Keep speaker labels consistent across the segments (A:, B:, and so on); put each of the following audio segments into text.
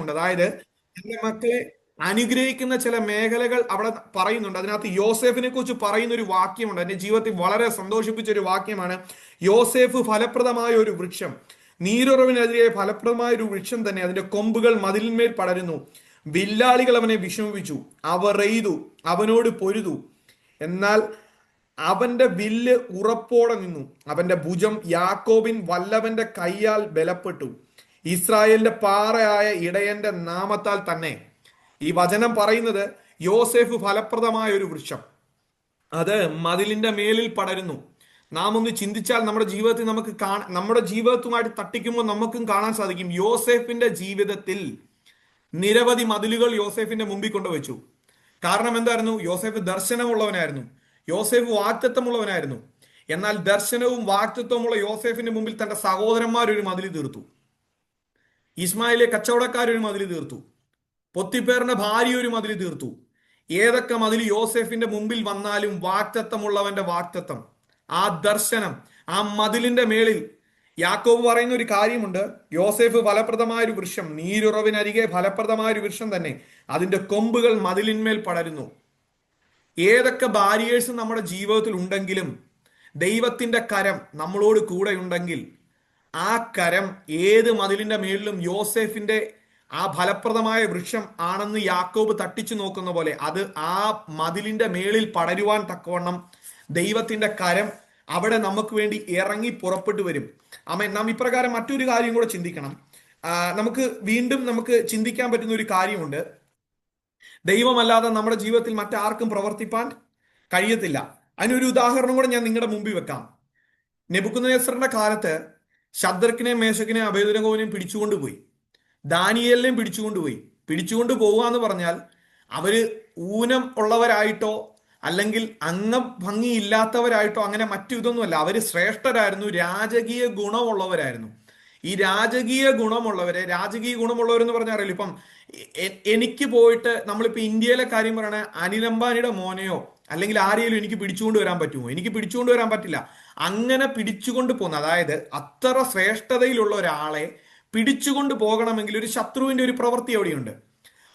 A: ഉണ്ട്. അതായത് എന്റെ മക്കളെ അനുഗ്രഹിക്കുന്ന ചില മേഖലകൾ അവിടെ പറയുന്നുണ്ട്. അതിനകത്ത് യോസേഫിനെ കുറിച്ച് പറയുന്ന ഒരു വാക്യമുണ്ട്. എന്റെ ജീവിതത്തിൽ വളരെ സന്തോഷിപ്പിച്ച ഒരു വാക്യമാണ്. യോസേഫ് ഫലപ്രദമായ ഒരു വൃക്ഷം, നീരുറവിനെതിരെ ഫലപ്രദമായ ഒരു വൃക്ഷം തന്നെ, അതിന്റെ കൊമ്പുകൾ മതിലിന്മേൽ പടരുന്നു. വില്ലാളികൾ അവനെ വിഷമിപ്പിച്ചു, അവർ എയ്തു, അവനോട് പൊരുതു. എന്നാൽ അവന്റെ വില്ല് ഉറപ്പോടെ നിന്നു, അവന്റെ ഭുജം യാക്കോബിൻ വല്ലവന്റെ കൈയാൽ ബലപ്പെട്ടു, ഇസ്രായേലിന്റെ പാറയായ ഇടയന്റെ നാമത്താൽ തന്നെ. ഈ വചനം പറയുന്നത് യോസേഫ് ഫലപ്രദമായ ഒരു വൃക്ഷം, അത് മതിലിന്റെ മേലിൽ പടരുന്നു. നാം ഒന്ന് ചിന്തിച്ചാൽ നമ്മുടെ ജീവിതത്തിൽ നമുക്ക് നമ്മുടെ ജീവിതത്തുമായിട്ട് തട്ടിക്കുമ്പോൾ നമുക്കും കാണാൻ സാധിക്കും. യോസേഫിന്റെ ജീവിതത്തിൽ നിരവധി മതിലുകൾ യോസേഫിന്റെ മുമ്പിൽ കൊണ്ടുവച്ചു. കാരണം എന്തായിരുന്നു? യോസേഫ് ദർശനമുള്ളവനായിരുന്നു, യോസേഫ് വാക്തത്വമുള്ളവനായിരുന്നു. എന്നാൽ ദർശനവും വാക്തത്വമുള്ള യോസേഫിന്റെ മുമ്പിൽ തന്റെ സഹോദരന്മാർ ഒരു മതിൽ തീർത്തു. ഇസ്മായിലെ കച്ചവടക്കാരൊരു മതിൽ തീർത്തു, പൊത്തിപ്പേറിന്റെ ഭാര്യ ഒരു മതിൽ തീർത്തു. ഏതൊക്കെ മതിൽ യോസേഫിന്റെ മുമ്പിൽ വന്നാലും വാക്തത്വമുള്ളവന്റെ വാക്തത്വം, ആ ദർശനം, ആ മതിലിന്റെ മേളിൽ യാക്കോബ് പറയുന്ന ഒരു കാര്യമുണ്ട്. യോസേഫ് ഫലപ്രദമായ ഒരു വൃക്ഷം, നീരുറവിനരികെ ഫലപ്രദമായ ഒരു വൃക്ഷം തന്നെ, അതിന്റെ കൊമ്പുകൾ മതിലിന്മേൽ പടരുന്നു. ഏതൊക്കെ ബാരിയേഴ്സ് നമ്മുടെ ജീവിതത്തിൽ ഉണ്ടെങ്കിലും ദൈവത്തിന്റെ കരം നമ്മളോട് കൂടെ ഉണ്ടെങ്കിൽ ആ കരം ഏത് മതിലിന്റെ മേളിലും യോസേഫിന്റെ ആ ഫലപ്രദമായ വൃക്ഷം ആണെന്ന് യാക്കോബ് തട്ടിച്ചു നോക്കുന്ന പോലെ അത് ആ മതിലിന്റെ മേളിൽ പടരുവാൻ തക്കവണ്ണം ദൈവത്തിന്റെ കരം അവിടെ നമുക്ക് വേണ്ടി ഇറങ്ങി പുറപ്പെട്ടു വരും. ആമേൻ. നാം ഇപ്രകാരം മറ്റൊരു കാര്യം കൂടെ ചിന്തിക്കണം. നമുക്ക് ചിന്തിക്കാൻ പറ്റുന്ന ഒരു കാര്യമുണ്ട്. ദൈവമല്ലാതെ നമ്മുടെ ജീവിതത്തിൽ മറ്റാർക്കും പ്രവർത്തിപ്പാൻ കഴിയത്തില്ല. അതിനൊരു ഉദാഹരണം കൂടെ ഞാൻ നിങ്ങളുടെ മുമ്പിൽ വെക്കാം. നെബൂഖദ്നേസറിന്റെ കാലത്ത് ശദ്രക്കിനെയും മേശക്കിനെയും അബേദ്നെഗോവിനെയും പിടിച്ചുകൊണ്ടുപോയി, ദാനിയേലിനെയും പിടിച്ചുകൊണ്ട് പോവുക എന്ന് പറഞ്ഞാൽ അവര് ഊനം ഉള്ളവരായിട്ടോ അല്ലെങ്കിൽ ഭംഗിയില്ലാത്തവരായിട്ടോ അങ്ങനെ മറ്റു ഇതൊന്നുമല്ല. അവര് ശ്രേഷ്ഠരായിരുന്നു, രാജകീയ ഗുണമുള്ളവരായിരുന്നു. ഈ രാജകീയ ഗുണമുള്ളവരെന്ന് പറഞ്ഞാൽ അറിയില്ല. ഇപ്പം എനിക്ക് പോയിട്ട് നമ്മളിപ്പോ ഇന്ത്യയിലെ കാര്യം പറയണ അനിൽ അംബാനിയുടെ മോനെയോ അല്ലെങ്കിൽ ആരെയും എനിക്ക് പിടിച്ചുകൊണ്ട് വരാൻ പറ്റുമോ? എനിക്ക് പിടിച്ചുകൊണ്ട് വരാൻ പറ്റില്ല. അങ്ങനെ പിടിച്ചുകൊണ്ട് പോകുന്ന, അതായത് അത്ര ശ്രേഷ്ഠതയിലുള്ള ഒരാളെ പിടിച്ചുകൊണ്ട് പോകണമെങ്കിൽ ഒരു ശത്രുവിന്റെ ഒരു പ്രവൃത്തി അവിടെയുണ്ട്.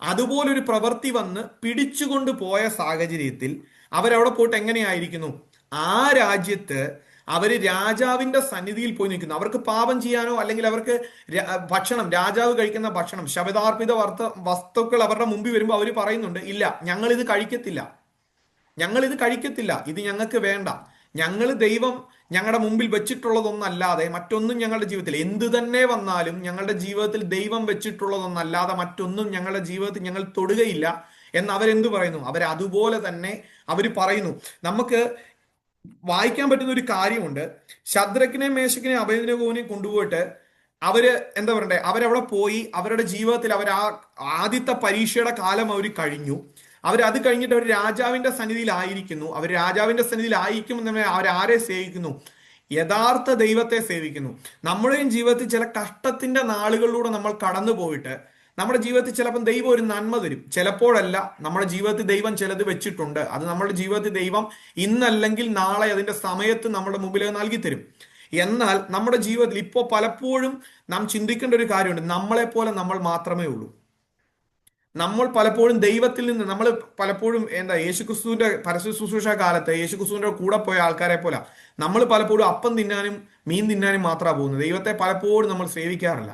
A: അതുപോലൊരു പ്രവൃത്തി വന്ന് പിടിച്ചുകൊണ്ട് പോയ സാഹചര്യത്തിൽ അവരവിടെ പോയിട്ട് എങ്ങനെയായിരിക്കുന്നു? ആ രാജ്യത്ത് അവര് രാജാവിന്റെ സന്നിധിയിൽ പോയി നിൽക്കുന്നു. അവർക്ക് പാപം ചെയ്യാനോ അല്ലെങ്കിൽ അവർക്ക് ഭക്ഷണം, രാജാവ് കഴിക്കുന്ന ഭക്ഷണം, ശബദാർപ്പിത വസ്തുക്കൾ അവരുടെ മുമ്പിൽ വരുമ്പോൾ അവർ പറയുന്നുണ്ട്, ഇല്ല, ഞങ്ങൾ ഇത് കഴിക്കത്തില്ല, ഇത് ഞങ്ങൾക്ക് വേണ്ട. ദൈവം ഞങ്ങളുടെ മുമ്പിൽ വെച്ചിട്ടുള്ളതൊന്നല്ലാതെ മറ്റൊന്നും ഞങ്ങളുടെ ജീവിതത്തിൽ, എന്തു തന്നെ വന്നാലും ഞങ്ങളുടെ ജീവിതത്തിൽ ദൈവം വെച്ചിട്ടുള്ളതൊന്നല്ലാതെ മറ്റൊന്നും ഞങ്ങളുടെ ജീവിതത്തിൽ ഞങ്ങൾ തൊടുകയില്ല എന്ന് അവരെന്തു പറയുന്നു? അവരതുപോലെ തന്നെ അവർ പറയുന്നു. നമുക്ക് വായിക്കാൻ പറ്റുന്ന ഒരു കാര്യമുണ്ട്. ശദ്രക്കിനെയും മേശക്കിനെയും അബേദ്നെഗോവിനെയും കൊണ്ടുപോയിട്ട് അവര് എന്താ പറയണ്ടേ, അവരവിടെ പോയി അവരുടെ ജീവിതത്തിൽ ആദ്യത്തെ പരീക്ഷയുടെ കാലം അവർ കഴിഞ്ഞു. അത് കഴിഞ്ഞിട്ട് അവർ രാജാവിന്റെ സന്നിധിയിലായിരിക്കുന്നു. അവർ രാജാവിന്റെ സന്നിധിയിലായിരിക്കുമെന്ന് അവരാരെ സേവിക്കുന്നു? യഥാർത്ഥ ദൈവത്തെ സേവിക്കുന്നു. നമ്മുടെയും ജീവിതത്തിൽ ചില കഷ്ടത്തിന്റെ നാളുകളിലൂടെ നമ്മൾ കടന്നു പോയിട്ട് നമ്മുടെ ജീവിതത്തിൽ ചിലപ്പോൾ ദൈവം ഒരു നന്മ തരും, ചിലപ്പോഴല്ല. നമ്മുടെ ജീവിതത്തിൽ ദൈവം ചിലത് വെച്ചിട്ടുണ്ട്. അത് നമ്മുടെ ജീവിതത്തിൽ ദൈവം ഇന്നല്ലെങ്കിൽ നാളെ അതിന്റെ സമയത്ത് നമ്മുടെ മുമ്പിൽ നൽകി തരും. എന്നാൽ നമ്മുടെ ജീവിതത്തിൽ ഇപ്പോൾ പലപ്പോഴും നാം ചിന്തിക്കേണ്ട ഒരു കാര്യമുണ്ട്. നമ്മളെപ്പോലെ നമ്മൾ മാത്രമേ ഉള്ളൂ. നമ്മൾ പലപ്പോഴും ദൈവത്തിൽ നിന്ന് നമ്മൾ പലപ്പോഴും യേശുക്രിസ്തുവിന്റെ പരസ്യ ശുശ്രൂഷ കാലത്ത് യേശുക്രിസ്തുവിന്റെ കൂടെ പോയ ആൾക്കാരെ പോലെ നമ്മൾ പലപ്പോഴും അപ്പം തിന്നാനും മീൻ തിന്നാനും മാത്രമാണ് പോകുന്നത്. ദൈവത്തെ പലപ്പോഴും നമ്മൾ സേവിക്കാറില്ല.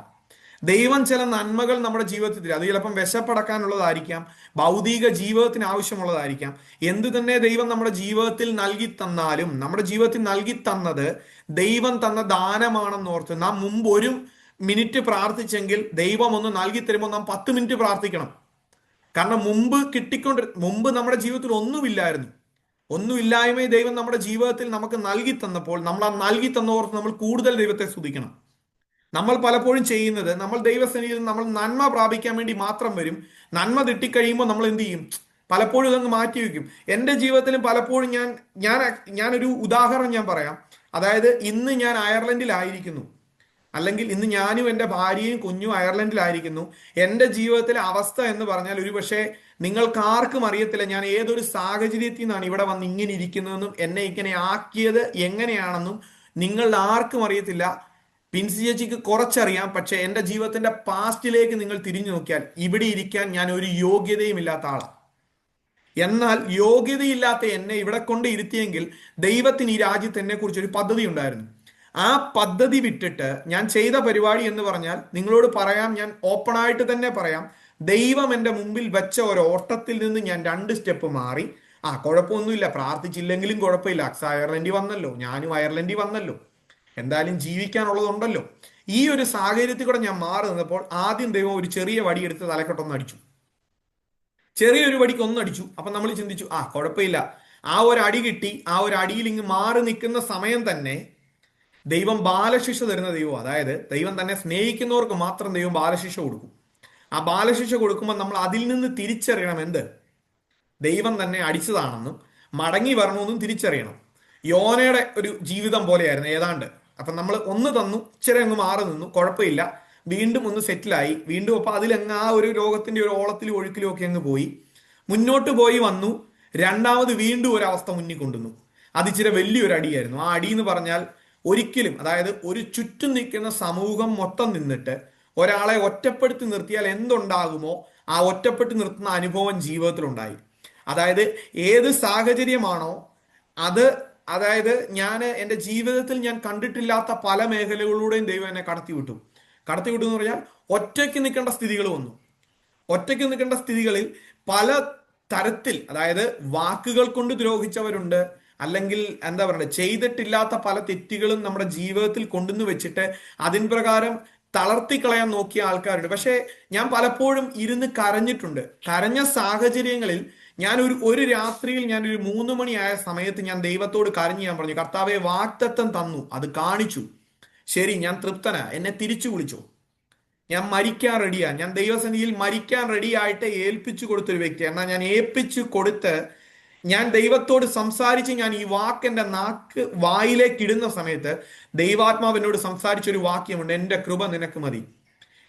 A: ദൈവം ചില നന്മകൾ നമ്മുടെ ജീവിതത്തിൽ, അത് ചിലപ്പം വിശപ്പടക്കാനുള്ളതായിരിക്കാം, ഭൗതിക ജീവിതത്തിന് ആവശ്യമുള്ളതായിരിക്കാം. എന്തു തന്നെ ദൈവം നമ്മുടെ ജീവിതത്തിൽ നൽകി തന്നാലും നമ്മുടെ ജീവിതത്തിൽ നൽകി തന്നത് ദൈവം തന്ന ദാനമാണെന്ന് ഓർത്ത് നാം മുമ്പ് 1 മിനിറ്റ് പ്രാർത്ഥിച്ചെങ്കിൽ ദൈവം ഒന്ന് നൽകി തരുമ്പോൾ നാം 10 മിനിറ്റ് പ്രാർത്ഥിക്കണം. കാരണം മുമ്പ് നമ്മുടെ ജീവിതത്തിൽ ഒന്നുമില്ലായ്മയെ ദൈവം നമ്മുടെ ജീവിതത്തിൽ നമുക്ക് നൽകി തന്നപ്പോൾ നമ്മൾ ആ നൽകി തന്നോർത്ത് നമ്മൾ കൂടുതൽ ദൈവത്തെ സ്തുതിക്കണം. നമ്മൾ പലപ്പോഴും ചെയ്യുന്നത്, നമ്മൾ ദൈവസന്നിധിയിൽ നമ്മൾ നന്മ പ്രാപിക്കാൻ വേണ്ടി മാത്രം വരും. നന്മ തെറ്റിക്കഴിയുമ്പോൾ നമ്മൾ എന്ത് ചെയ്യും? പലപ്പോഴും ഇതങ്ങ് മാറ്റി വയ്ക്കും. എൻ്റെ ജീവിതത്തിലും പലപ്പോഴും ഞാനൊരു ഉദാഹരണം ഞാൻ പറയാം. അതായത് ഇന്ന് ഞാൻ അയർലൻഡിലായിരിക്കുന്നു, അല്ലെങ്കിൽ ഇന്ന് ഞാനും എൻ്റെ ഭാര്യയും കുഞ്ഞും അയർലൻഡിലായിരിക്കുന്നു. എൻ്റെ ജീവിതത്തിലെ അവസ്ഥ എന്ന് പറഞ്ഞാൽ ഒരുപക്ഷെ നിങ്ങൾക്ക് ആർക്കും അറിയത്തില്ല ഞാൻ ഏതൊരു സാഹചര്യത്തിൽ നിന്നാണ് ഇവിടെ വന്ന് ഇങ്ങനെ ഇരിക്കുന്നതെന്നും എന്നെ ഇങ്ങനെ ആക്കിയത് എങ്ങനെയാണെന്നും നിങ്ങൾ ആർക്കും അറിയത്തില്ല. പിൻസി ചേച്ചിക്ക് കുറച്ചറിയാം, പക്ഷെ എന്റെ ജീവിതത്തിന്റെ പാസ്റ്റിലേക്ക് നിങ്ങൾ തിരിഞ്ഞു നോക്കിയാൽ ഇവിടെ ഇരിക്കാൻ ഞാൻ ഒരു യോഗ്യതയും ഇല്ലാത്ത ആളാണ്. എന്നാൽ യോഗ്യതയില്ലാത്ത എന്നെ ഇവിടെ കൊണ്ട് ഇരുത്തിയെങ്കിൽ ദൈവത്തിന് ഈ രാജ്യത്ത് എന്നെ കുറിച്ച് ഒരു പദ്ധതി ഉണ്ടായിരുന്നു. ആ പദ്ധതി വിട്ടിട്ട് ഞാൻ ചെയ്ത പരിപാടി എന്ന് പറഞ്ഞാൽ നിങ്ങളോട് പറയാം, ഞാൻ ഓപ്പണായിട്ട് തന്നെ പറയാം, ദൈവം എൻ്റെ മുമ്പിൽ വെച്ച ഒരു ഓട്ടത്തിൽ നിന്ന് ഞാൻ 2 സ്റ്റെപ്പ് മാറി. കുഴപ്പമൊന്നുമില്ല, പ്രാർത്ഥിച്ചില്ലെങ്കിലും കുഴപ്പമില്ല, അക്സ അയർലൻഡിൽ വന്നല്ലോ, ഞാനും അയർലൻഡിൽ വന്നല്ലോ, എന്തായാലും ജീവിക്കാനുള്ളതുണ്ടല്ലോ. ഈ ഒരു സാഹചര്യത്തിൽ കൂടെ ഞാൻ മാറി നിന്നപ്പോൾ ആദ്യം ദൈവം ഒരു ചെറിയ വടിയെടുത്ത് തലക്കെട്ടൊന്ന് അടിച്ചു. ചെറിയൊരു വടിക്ക് ഒന്നടിച്ചു. അപ്പൊ നമ്മൾ ചിന്തിച്ചു, കുഴപ്പമില്ല. ആ ഒരു അടി കിട്ടി. ആ ഒരു അടിയിൽ ഇങ്ങ് മാറി നിൽക്കുന്ന സമയം തന്നെ ദൈവം ബാലശിക്ഷ തരുന്ന ദൈവം. അതായത് ദൈവം തന്നെ സ്നേഹിക്കുന്നവർക്ക് മാത്രം ദൈവം ബാലശിക്ഷ കൊടുക്കും. ആ ബാലശിക്ഷ കൊടുക്കുമ്പോൾ നമ്മൾ അതിൽ നിന്ന് തിരിച്ചറിയണം എന്ത്, ദൈവം തന്നെ അടിച്ചതാണെന്നും മടങ്ങി വരണമെന്നും തിരിച്ചറിയണം. യോനയുടെ ഒരു ജീവിതം പോലെയായിരുന്നു ഏതാണ്ട്. അപ്പൊ നമ്മൾ ഒന്ന് തന്നു, ഇച്ചിരി അങ്ങ് മാറി നിന്നു, കുഴപ്പമില്ല, വീണ്ടും ഒന്ന് സെറ്റിലായി, വീണ്ടും അപ്പൊ അതിലങ്ങ് ആ ഒരു രോഗത്തിന്റെ ഒരു ഓളത്തിലും ഒഴുക്കിലും ഒക്കെ അങ്ങ് പോയി, മുന്നോട്ട് പോയി വന്നു. രണ്ടാമത് വീണ്ടും ഒരു അവസ്ഥ മുന്നിൽ കൊണ്ടുവന്നു. അത് ഇച്ചിരി വലിയൊരു അടിയായിരുന്നു. ആ അടി എന്ന് പറഞ്ഞാൽ ഒരിക്കലും, അതായത് ഒരു ചുറ്റും നിൽക്കുന്ന സമൂഹം മൊത്തം നിന്നിട്ട് ഒരാളെ ഒറ്റപ്പെടുത്തി നിർത്തിയാൽ എന്തുണ്ടാകുമോ ആ ഒറ്റപ്പെടുത്തി നിർത്തുന്ന അനുഭവം ജീവിതത്തിലുണ്ടായി. അതായത് ഏത് സാഹചര്യമാണോ അത്, അതായത് ഞാൻ എൻ്റെ ജീവിതത്തിൽ ഞാൻ കണ്ടിട്ടില്ലാത്ത പല മേഖലകളിലൂടെയും ദൈവം എന്നെ കടത്തിവിട്ടു എന്ന് പറഞ്ഞാൽ ഒറ്റയ്ക്ക് നിൽക്കേണ്ട സ്ഥിതികൾ വന്നു. ഒറ്റയ്ക്ക് നിൽക്കേണ്ട സ്ഥിതികളിൽ പല തരത്തിൽ, അതായത് വാക്കുകൾ കൊണ്ട് ദ്രോഹിച്ചവരുണ്ട്, അല്ലെങ്കിൽ എന്താ പറയുക, ചെയ്തിട്ടില്ലാത്ത പല തെറ്റുകളും നമ്മുടെ ജീവിതത്തിൽ കൊണ്ടുവന്ന് വെച്ചിട്ട് അതിൻ പ്രകാരം തളർത്തിക്കളയാൻ നോക്കിയ ആൾക്കാരുണ്ട്. പക്ഷേ ഞാൻ പലപ്പോഴും ഇരുന്ന് കരഞ്ഞിട്ടുണ്ട്. കരഞ്ഞ സാഹചര്യങ്ങളിൽ ഞാൻ ഒരു രാത്രിയിൽ ഞാൻ ഒരു 3 മണിയായ സമയത്ത് ഞാൻ ദൈവത്തോട് കരഞ്ഞ് ഞാൻ പറഞ്ഞു, കർത്താവെ, വാഗ്ദത്തം തന്നു, അത് കാണിച്ചു, ശരി, ഞാൻ തൃപ്തനാ, എന്നെ തിരിച്ചു വിളിച്ചു, ഞാൻ മരിക്കാൻ റെഡിയാ, ഞാൻ ദൈവസന്നിധിയിൽ മരിക്കാൻ റെഡിയായിട്ട് ഏൽപ്പിച്ചു കൊടുത്തൊരു വ്യക്തി. എന്നാൽ ഞാൻ ഏൽപ്പിച്ചു കൊടുത്ത് ഞാൻ ദൈവത്തോട് സംസാരിച്ച് ഞാൻ ഈ വാക്ക് എൻ്റെ വായിലേക്ക് ഇടുന്ന സമയത്ത് ദൈവാത്മാവിനോട് സംസാരിച്ചൊരു വാക്യമുണ്ട്, എൻ്റെ കൃപ നിനക്ക് മതി,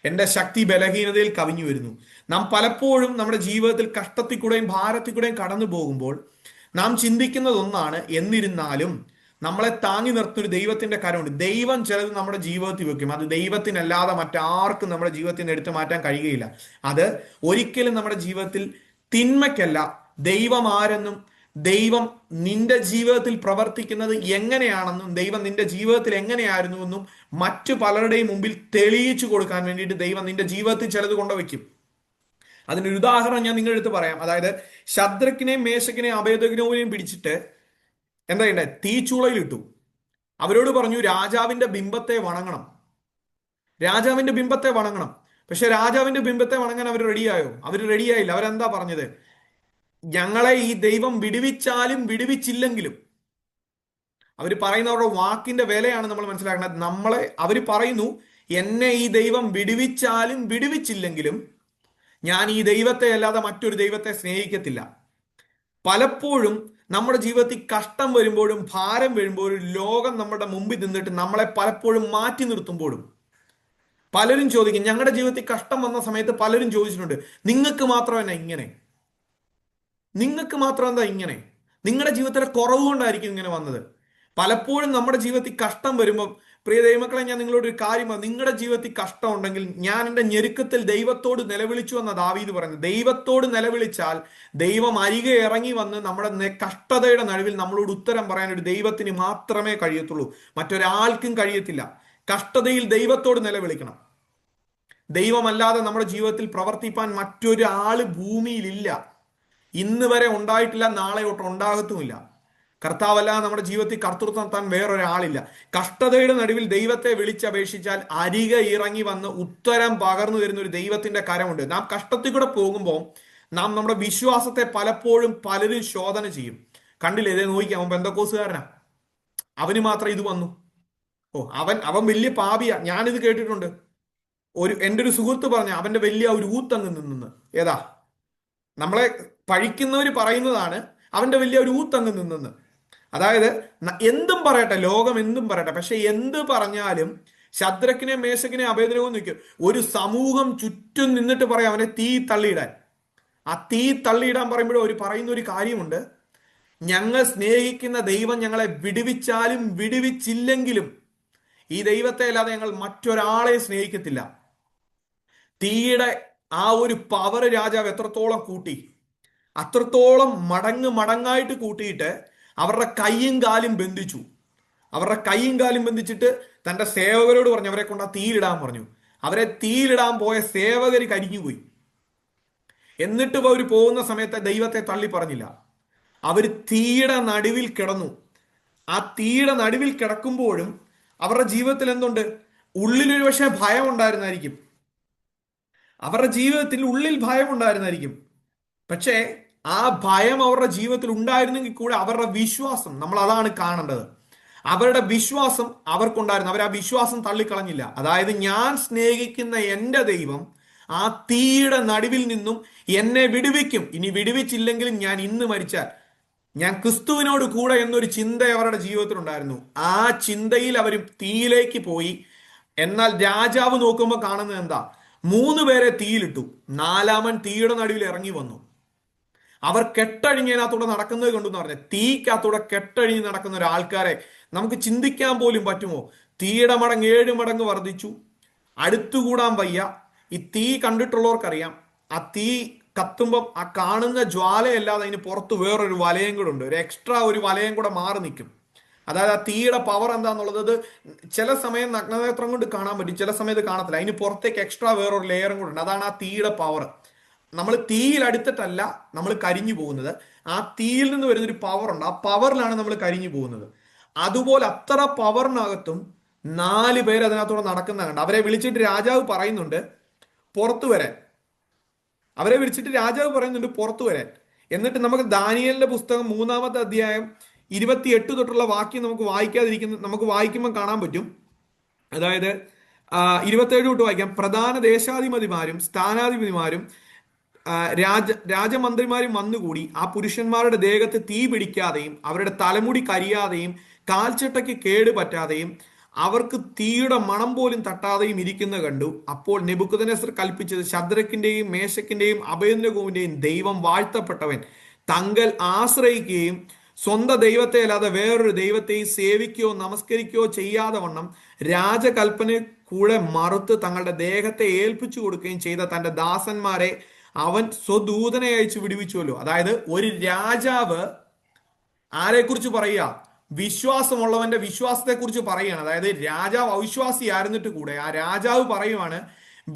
A: എൻ്റെ ശക്തി ബലഹീനതയിൽ കവിഞ്ഞു വരുന്നു. നാം പലപ്പോഴും നമ്മുടെ ജീവിതത്തിൽ കഷ്ടത്തിൽ കൂടെയും ഭാരത്തിൽ കൂടെയും കടന്നു പോകുമ്പോൾ നാം ചിന്തിക്കുന്നത് ഒന്നാണ്, എന്നിരുന്നാലും നമ്മളെ താങ്ങി നിർത്തുന്ന ഒരു ദൈവത്തിന്റെ കരമുണ്ട്. ദൈവം ചിലത് നമ്മുടെ ജീവിതത്തിൽ വെക്കും. അത് ദൈവത്തിനല്ലാതെ മറ്റാർക്കും നമ്മുടെ ജീവിതത്തിൽ നിന്ന് എടുത്തു മാറ്റാൻ കഴിയുകയില്ല. അത് ഒരിക്കലും നമ്മുടെ ജീവിതത്തിൽ തിന്മയ്ക്കല്ല. ദൈവം ആരെന്നും ദൈവം നിന്റെ ജീവിതത്തിൽ പ്രവർത്തിക്കുന്നത് എങ്ങനെയാണെന്നും ദൈവം നിന്റെ ജീവിതത്തിൽ എങ്ങനെയായിരുന്നുവെന്നും മറ്റു പലരുടെയും മുമ്പിൽ തെളിയിച്ചു കൊടുക്കാൻ വേണ്ടിയിട്ട് ദൈവം നിന്റെ ജീവിതത്തിൽ ചിലത് കൊണ്ടുവയ്ക്കും. അതിനൊരു ഉദാഹരണം ഞാൻ നിങ്ങളുടെ അടുത്ത് പറയാം. അതായത് ശദ്രക്കിനെയും മേശക്കിനെയും അബേദ്നെഗോവിനെയും പിടിച്ചിട്ട് എന്താ ചെയ്യണ്ടേ, തീച്ചൂളയിലിട്ടു. അവരോട് പറഞ്ഞു, രാജാവിന്റെ ബിംബത്തെ വണങ്ങണം, രാജാവിന്റെ ബിംബത്തെ വണങ്ങണം. പക്ഷെ രാജാവിന്റെ ബിംബത്തെ വണങ്ങാൻ അവർ റെഡിയായോ? അവർ റെഡിയായില്ല. അവരെന്താ പറഞ്ഞത്, ഞങ്ങളെ ഈ ദൈവം വിടുവിച്ചാലും വിടുവിച്ചില്ലെങ്കിലും. അവർ പറയുന്നവരുടെ വാക്കിന്റെ വിലയാണ് നമ്മൾ മനസ്സിലാക്കുന്നത്. അവർ പറയുന്നു, എന്നെ ഈ ദൈവം വിടുവിച്ചാലും വിടുവിച്ചില്ലെങ്കിലും ഞാൻ ഈ ദൈവത്തെ അല്ലാതെ മറ്റൊരു ദൈവത്തെ സ്നേഹിക്കത്തില്ല. പലപ്പോഴും നമ്മുടെ ജീവിതത്തിൽ കഷ്ടം വരുമ്പോഴും ഭാരം വരുമ്പോഴും ലോകം നമ്മുടെ മുമ്പിൽ നിന്നിട്ട് നമ്മളെ പലപ്പോഴും മാറ്റി നിർത്തുമ്പോഴും പലരും ചോദിക്കും, ഞങ്ങളുടെ ജീവിതത്തിൽ കഷ്ടം വന്ന സമയത്ത് പലരും ചോദിച്ചിട്ടുണ്ട്, നിങ്ങൾക്ക് മാത്രം എന്നാ ഇങ്ങനെ, നിങ്ങൾക്ക് മാത്രം എന്താ ഇങ്ങനെ, നിങ്ങളുടെ ജീവിതത്തിലെ കുറവ് കൊണ്ടായിരിക്കും ഇങ്ങനെ വന്നത്. പലപ്പോഴും നമ്മുടെ ജീവിതത്തിൽ കഷ്ടം വരുമ്പോൾ, പ്രിയ ദൈവമക്കളെ, ഞാൻ നിങ്ങളോട് ഒരു കാര്യം, നിങ്ങളുടെ ജീവിതത്തിൽ കഷ്ടം ഉണ്ടെങ്കിൽ, ഞാൻ എൻ്റെ ഞെരുക്കത്തിൽ ദൈവത്തോട് നിലവിളിച്ചു എന്ന ദാവീദ് പറയുന്നത്. ദൈവത്തോട് നിലവിളിച്ചാൽ ദൈവം അരികെ ഇറങ്ങി വന്ന് നമ്മുടെ കഷ്ടതയുടെ നടുവിൽ നമ്മളോട് ഉത്തരം പറയാൻ ഒരു ദൈവത്തിന് മാത്രമേ കഴിയത്തുള്ളൂ, മറ്റൊരാൾക്കും കഴിയത്തില്ല. കഷ്ടതയിൽ ദൈവത്തോട് നിലവിളിക്കണം. ദൈവമല്ലാതെ നമ്മുടെ ജീവിതത്തിൽ പ്രവർത്തിപ്പാൻ മറ്റൊരാള് ഭൂമിയിലില്ല. ഇന്ന് വരെ ഉണ്ടായിട്ടില്ല, നാളെ തൊട്ട് ഉണ്ടാകത്തുമില്ല. കർത്താവല്ലാതെ നമ്മുടെ ജീവിതത്തിൽ കർത്തൃത്വം നടത്താൻ വേറൊരാളില്ല. കഷ്ടതയുടെ നടുവിൽ ദൈവത്തെ വിളിച്ചപേക്ഷിച്ചാൽ അരികെ ഇറങ്ങി വന്ന് ഉത്തരം പകർന്നു തരുന്ന ഒരു ദൈവത്തിന്റെ കരമുണ്ട്. നാം കഷ്ടത്തിൽ കൂടെ പോകുമ്പോൾ നാം നമ്മുടെ വിശ്വാസത്തെ പലപ്പോഴും പലരും ശോധന ചെയ്യും. കണ്ടില്ലേ, ഇതേ നോക്കിയാൽ അവൻ പെന്തക്കോസുകാരനാ, അവന് മാത്രം ഇത് വന്നു, അവൻ വലിയ പാപിയാ. ഞാനിത് കേട്ടിട്ടുണ്ട്. എൻ്റെ ഒരു സുഹൃത്ത് പറഞ്ഞ അവന്റെ വലിയ ഒരു ഊത്തങ്ങ് നിന്ന്, ഏതാ, നമ്മളെ പഴിക്കുന്നവർ പറയുന്നതാണ്, അവന്റെ വലിയ ഒരു ഊത്തങ്ങ് നിന്നെന്ന്. അതായത് എന്തും പറയട്ടെ, ലോകം എന്തും പറയട്ടെ, പക്ഷെ എന്ത് പറഞ്ഞാലും ശദ്രക്കിനെ മേശക്കിനെ അബേദ്നെഗോവും നിൽക്കും. ഒരു സമൂഹം ചുറ്റും നിന്നിട്ട് പറയാം അവനെ തീ തള്ളിയിടാൻ. ആ തീ തള്ളിയിടാൻ പറയുമ്പോഴും അവർ പറയുന്ന ഒരു കാര്യമുണ്ട്, ഞങ്ങൾ സ്നേഹിക്കുന്ന ദൈവം ഞങ്ങളെ വിടുവിച്ചാലും വിടുവിച്ചില്ലെങ്കിലും ഈ ദൈവത്തെ അല്ലാതെ ഞങ്ങൾ മറ്റൊരാളെ സ്നേഹിക്കത്തില്ല. തീയുടെ ആ ഒരു പവർ രാജാവ് എത്രത്തോളം കൂട്ടി, അത്രത്തോളം മടങ്ങായിട്ട് കൂട്ടിയിട്ട് അവരുടെ കൈയും കാലും ബന്ധിച്ചു. അവരുടെ കൈയും കാലും ബന്ധിച്ചിട്ട് തന്റെ സേവകരോട് പറഞ്ഞു അവരെ കൊണ്ട് ആ തീയിലിടാൻ പറഞ്ഞു. അവരെ തീയിലിടാൻ പോയ സേവകർ കരിഞ്ഞുപോയി. എന്നിട്ട് അവർ പോകുന്ന സമയത്ത് ദൈവത്തെ തള്ളി പറഞ്ഞില്ല. അവർ തീയുടെ നടുവിൽ കിടന്നു. ആ തീയുടെ നടുവിൽ കിടക്കുമ്പോഴും അവരുടെ ജീവിതത്തിൽ എന്തുണ്ട്? ഉള്ളിലൊരു പക്ഷേ ഭയം ഉണ്ടായിരുന്നായിരിക്കും. അവരുടെ ജീവിതത്തിൽ ഉള്ളിൽ ഭയം ഉണ്ടായിരുന്നായിരിക്കും. പക്ഷേ ആ ഭയം അവരുടെ ജീവിതത്തിൽ ഉണ്ടായിരുന്നെങ്കിൽ കൂടെ അവരുടെ വിശ്വാസം, നമ്മൾ അതാണ് കാണേണ്ടത്. അവരുടെ വിശ്വാസം അവർക്കുണ്ടായിരുന്നു. അവർ ആ വിശ്വാസം തള്ളിക്കളഞ്ഞില്ല. അതായത് ഞാൻ സ്നേഹിക്കുന്ന എൻ്റെ ദൈവം ആ തീയുടെ നടുവിൽ നിന്നും എന്നെ വിടുവിക്കും. ഇനി വിടുവിച്ചില്ലെങ്കിലും ഞാൻ ഇന്ന് മരിച്ചാൽ ഞാൻ ക്രിസ്തുവിനോട് കൂടെ എന്നൊരു ചിന്ത അവരുടെ ജീവിതത്തിൽ ഉണ്ടായിരുന്നു. ആ ചിന്തയിൽ അവർ തീയിലേക്ക് പോയി. എന്നാൽ രാജാവ് നോക്കുമ്പോൾ കാണുന്നത് എന്താ? 3 പേരെ തീയിലിട്ടു. 4-മൻ തീയുടെ നടുവിൽ ഇറങ്ങി വന്നു. അവർ കെട്ടഴിഞ്ഞതിനകത്തൂടെ നടക്കുന്നത് കണ്ടു എന്ന് പറഞ്ഞത്. തീക്കകത്തൂടെ കെട്ടഴിഞ്ഞ് നടക്കുന്ന ഒരാൾക്കാരെ നമുക്ക് ചിന്തിക്കാൻ പോലും പറ്റുമോ? തീയുടെ മടങ്ങ് 7 മടങ്ങ് വർദ്ധിച്ചു. അടുത്തുകൂടാൻ വയ്യ. ഈ തീ കണ്ടിട്ടുള്ളവർക്കറിയാം, ആ തീ കത്തുമ്പം ആ കാണുന്ന ജ്വാലയല്ലാതെ അതിന് പുറത്ത് വേറൊരു വലയം കൂടെ ഉണ്ട്. ഒരു എക്സ്ട്രാ ഒരു വലയം കൂടെ മാറി നിൽക്കും. അതായത് ആ തീയുടെ പവർ എന്താന്നുള്ളത് ചില സമയം നഗ്നനേത്രം കൊണ്ട് കാണാൻ പറ്റും, ചില സമയത്ത് കാണത്തില്ല. അതിന് പുറത്തേക്ക് എക്സ്ട്രാ വേറൊരു ലെയറും കൂടെ ഉണ്ട്. അതാണ് ആ തീയുടെ പവർ. നമ്മൾ തീയിൽ അടുത്തിട്ടല്ല നമ്മൾ കരിഞ്ഞു പോകുന്നത്, ആ തീയിൽ നിന്ന് വരുന്നൊരു പവർ ഉണ്ട്. ആ പവറിലാണ് നമ്മൾ കരിഞ്ഞു പോകുന്നത്. അതുപോലെ അത്ര പവറിനകത്തും 4 പേര് അതിനകത്തൂടെ നടക്കുന്ന കണ്ട്. അവരെ വിളിച്ചിട്ട് രാജാവ് പറയുന്നുണ്ട് പുറത്തു വരാൻ. അവരെ വിളിച്ചിട്ട് രാജാവ് പറയുന്നുണ്ട് പുറത്തു വരാൻ. എന്നിട്ട് നമുക്ക് ദാനിയേലിന്റെ പുസ്തകം 3-ാമത്തെ അധ്യായം 28 തൊട്ടുള്ള വാക്യം നമുക്ക് വായിക്കുമ്പോൾ കാണാൻ പറ്റും. അതായത് 27 തൊട്ട് വായിക്കാം. പ്രധാന ദേശാധിപതിമാരും സ്ഥാനാധിപതിമാരും രാജമന്ത്രിമാരും വന്നുകൂടി ആ പുരുഷന്മാരുടെ ദേഹത്ത് തീ പിടിക്കാതെയും അവരുടെ തലമുടി കരിയാതെയും കാൽച്ചട്ടയ്ക്ക് കേട് പറ്റാതെയും അവർക്ക് തീയുടെ മണം പോലും തട്ടാതെയും ഇരിക്കുന്ന കണ്ടു. അപ്പോൾ നെബൂഖദ്നേസർ കൽപ്പിച്ചത്, ശദ്രക്കിന്റെയും മേശക്കിന്റെയും അബേദ്നെഗോവിന്റെയും ദൈവം വാഴ്ത്തപ്പെട്ടവൻ തങ്ങൾ ആശ്രയിക്കുകയും സ്വന്തം ദൈവത്തെ അല്ലാതെ വേറൊരു ദൈവത്തെയും സേവിക്കുകയോ നമസ്കരിക്കുകയോ ചെയ്യാതെ വണ്ണം രാജകൽപ്പന കൂടെ മറുത്ത് തങ്ങളുടെ ദേഹത്തെ ഏൽപ്പിച്ചു കൊടുക്കുകയും ചെയ്ത തന്റെ ദാസന്മാരെ അവൻ സ്വദൂതനെ അയച്ചു വിടുവിച്ചുവല്ലോ. അതായത് ഒരു രാജാവ് ആരെക്കുറിച്ച് പറയുക? വിശ്വാസമുള്ളവന്റെ വിശ്വാസത്തെ കുറിച്ച് പറയുകയാണ്. അതായത് രാജാവ് അവിശ്വാസിയായിരുന്നിട്ട് കൂടെ ആ രാജാവ് പറയുവാണ്,